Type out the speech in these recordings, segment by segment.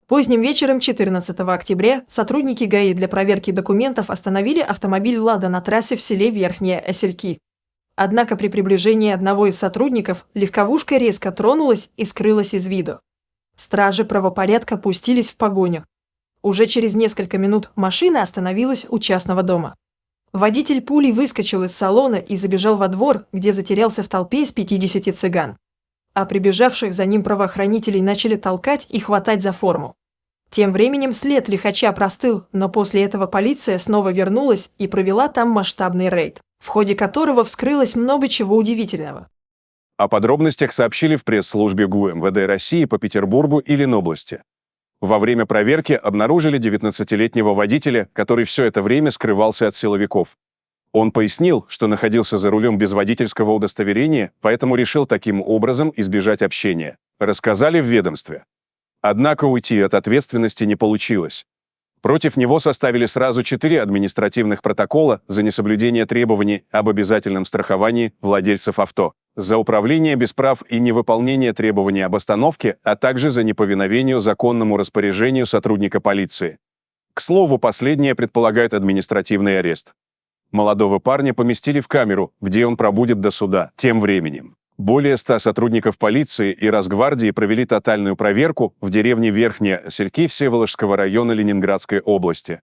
Поздним вечером 14 октября сотрудники ГАИ для проверки документов остановили автомобиль «Лада» на трассе в селе Верхние Осельки. Однако при приближении одного из сотрудников легковушка резко тронулась и скрылась из виду. Стражи правопорядка пустились в погоню. Уже через несколько минут машина остановилась у частного дома. Водитель пулей выскочил из салона и забежал во двор, где затерялся в толпе из 50 цыган. А прибежавших за ним правоохранителей начали толкать и хватать за форму. Тем временем след лихача простыл, но после этого полиция снова вернулась и провела там масштабный рейд, в ходе которого вскрылось много чего удивительного. О подробностях сообщили в пресс-службе ГУ МВД России по Петербургу и Ленобласти. Во время проверки обнаружили 19-летнего водителя, который все это время скрывался от силовиков. Он пояснил, что находился за рулем без водительского удостоверения, поэтому решил таким образом избежать общения. Рассказали в ведомстве. Однако уйти от ответственности не получилось. Против него составили сразу 4 административных протокола за несоблюдение требований об обязательном страховании владельцев авто, за управление без прав и невыполнение требований об остановке, а также за неповиновение законному распоряжению сотрудника полиции. К слову, последнее предполагает административный арест. Молодого парня поместили в камеру, где он пробудет до суда. Тем временем более 100 сотрудников полиции и Росгвардии провели тотальную проверку в деревне Верхние Осельки Всеволожского района Ленинградской области.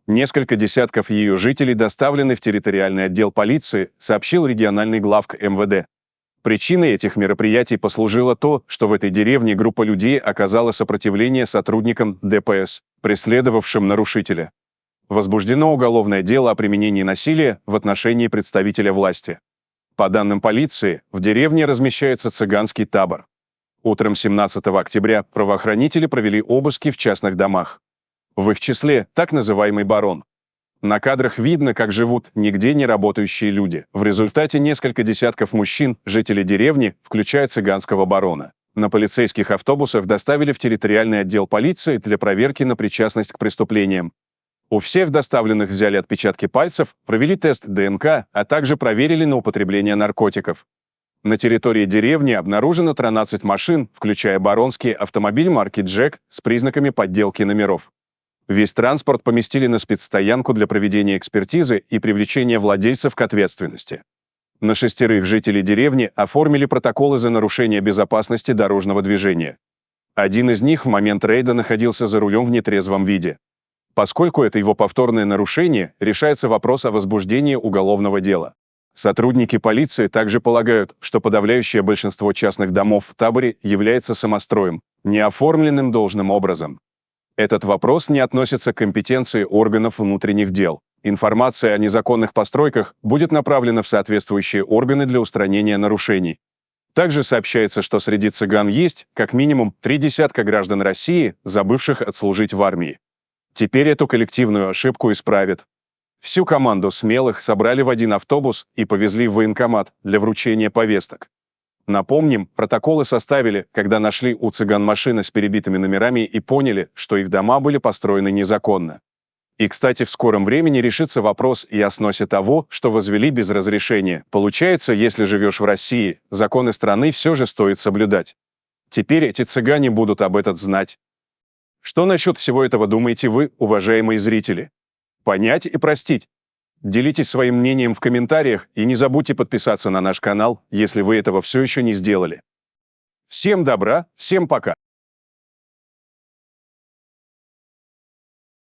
Несколько десятков ее жителей доставлены в территориальный отдел полиции, сообщил региональный главк МВД. Причиной этих мероприятий послужило то, что в этой деревне группа людей оказала сопротивление сотрудникам ДПС, преследовавшим нарушителя. Возбуждено уголовное дело о применении насилия в отношении представителя власти. По данным полиции, в деревне размещается цыганский табор. Утром 17 октября правоохранители провели обыски в частных домах. В их числе так называемый барон. На кадрах видно, как живут нигде не работающие люди. В результате несколько десятков мужчин, жителей деревни, включая цыганского барона, на полицейских автобусах доставили в территориальный отдел полиции для проверки на причастность к преступлениям. У всех доставленных взяли отпечатки пальцев, провели тест ДНК, а также проверили на употребление наркотиков. На территории деревни обнаружено 13 машин, включая баронский автомобиль марки «Джек» с признаками подделки номеров. Весь транспорт поместили на спецстоянку для проведения экспертизы и привлечения владельцев к ответственности. На 6 жителей деревни оформили протоколы за нарушение безопасности дорожного движения. Один из них в момент рейда находился за рулем в нетрезвом виде. Поскольку это его повторное нарушение, решается вопрос о возбуждении уголовного дела. Сотрудники полиции также полагают, что подавляющее большинство частных домов в таборе является самостроем, не оформленным должным образом. Этот вопрос не относится к компетенции органов внутренних дел. Информация о незаконных постройках будет направлена в соответствующие органы для устранения нарушений. Также сообщается, что среди цыган есть, как минимум, 3 десятка граждан России, забывших отслужить в армии. Теперь эту коллективную ошибку исправят. Всю команду смелых собрали в один автобус и повезли в военкомат для вручения повесток. Напомним, протоколы составили, когда нашли у цыган машины с перебитыми номерами и поняли, что их дома были построены незаконно. И, кстати, в скором времени решится вопрос и о сносе того, что возвели без разрешения. Получается, если живешь в России, законы страны все же стоит соблюдать. Теперь эти цыгане будут об этом знать. Что насчет всего этого думаете вы, уважаемые зрители? Понять и простить? Делитесь своим мнением в комментариях и не забудьте подписаться на наш канал, если вы этого все еще не сделали. Всем добра, всем пока!